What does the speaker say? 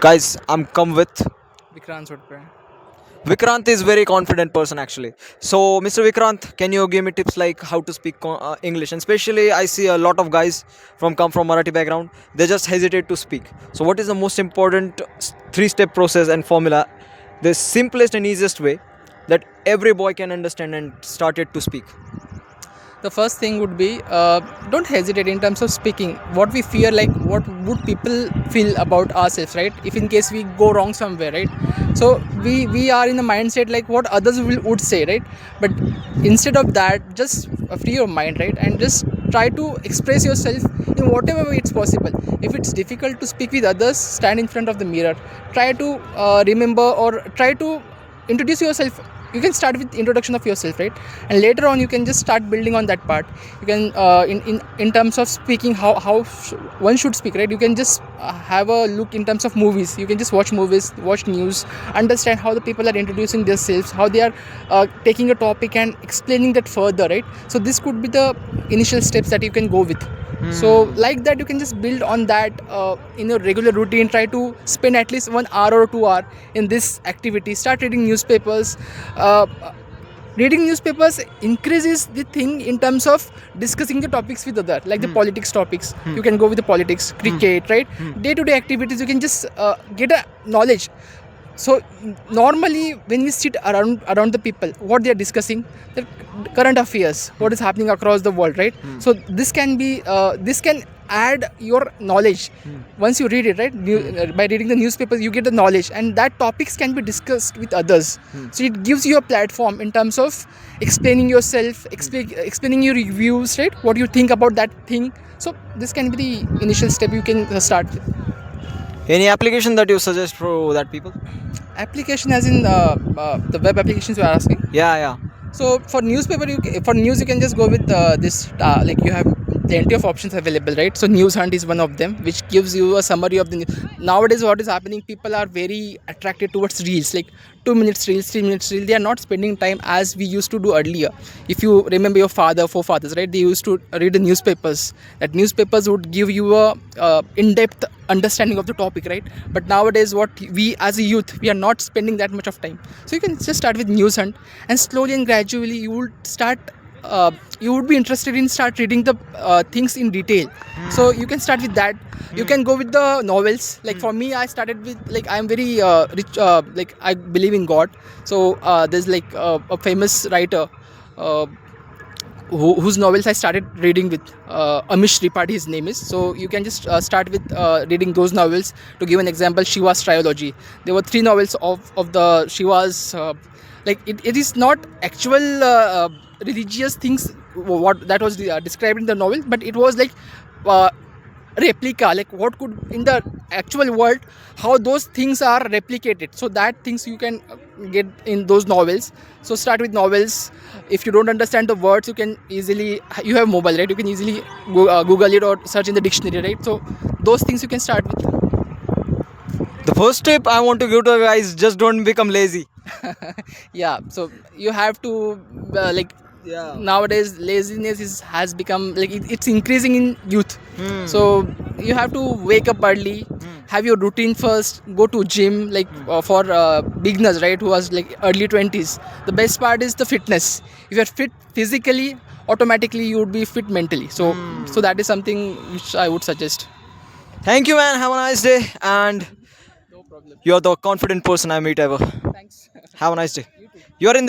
Guys, I'm come with Vikrant Sotpe. Vikrant is very confident person actually. So, Mr. Vikrant, can you give me tips like how to speak English? And especially, I see a lot of guys from come from Marathi background. They just hesitate to speak. So, what is the most important three-step process and formula, the simplest and easiest way that every boy can understand and started to speak? The first thing would be don't hesitate in terms of speaking. What we fear, like what would people feel about ourselves, right? If in case we go wrong somewhere, right? So we are in the mindset like what others would say, right? But instead of that, just free your mind, right? And just try to express yourself in whatever way it's possible. If it's difficult to speak with others, stand in front of the mirror. Try to remember or try to introduce yourself. You can start with introduction of yourself, right? And later on you can just start building on that part. You can in terms of speaking, one should speak, right? You can just have a look in terms of movies. You can just watch movies, watch news, understand how the people are introducing themselves, how they are taking a topic and explaining that further, right? So this could be the initial steps that you can go with. So like that you can just build on that in your regular routine. Try to spend at least 1 hour or 2 hour in this activity. Start reading newspapers. uh, Reading newspapers increases the thing in terms of discussing the topics with other, like the politics topics. You can go with the politics, cricket, right? Day to day activities, you can just get a knowledge. So normally when we sit around the people, what they are discussing, the current affairs, what is happening across the world, right? So this can add your knowledge. Once you read it, right? By reading the newspapers you get the knowledge, and that topics can be discussed with others. So it gives you a platform in terms of explaining yourself, explaining your reviews, right? What you think about that thing. So this can be the initial step you can start with. Any application that you suggest for that people? Application as in the web applications you are asking. Yeah, yeah. So for newspaper, for news you can just go with this like you have plenty of options available, right? So News Hunt is one of them, which gives you a summary of the news. Nowadays, what is happening? People are very attracted towards reels, like 2 minutes reels, 3 minutes reels. They are not spending time as we used to do earlier. If you remember your forefathers, right? They used to read the newspapers. That newspapers would give you a in-depth understanding of the topic, right? But nowadays, what we as a youth, we are not spending that much of time. So you can just start with News Hunt, and slowly and gradually you would start you would be interested in start reading the things in detail. So you can start with that. You can go with the novels. Like for me, I started with, like, I'm very rich, like I believe in God. So there's like a famous writer uh, whose novels I started reading with, Amish Tripathi his name is. So you can just start with reading those novels. To give an example, Shiva's trilogy. There were three novels of the Shiva's. Like it is not actual religious things what that was described in the novel, but it was like uh, replica, like what could in the actual world, how those things are replicated. So that things you can get in those novels. So start with novels. If you don't understand the words, you can easily, you have mobile, right? You can easily google it or search in the dictionary, right? So those things you can start with. The first tip I want to give to the guys: just don't become lazy. Yeah, so you have to like, Yeah. nowadays laziness has become like it's increasing in youth. So you have to wake up early, have your routine first, go to gym, like for beginners, right, who was like early 20s. The best part is the fitness. If you're fit physically, automatically you would be fit mentally. So that is something which I would suggest. Thank you, man. Have a nice day. And No problem. you're the confident person I meet ever. Thanks. Have a nice day. You too. You're in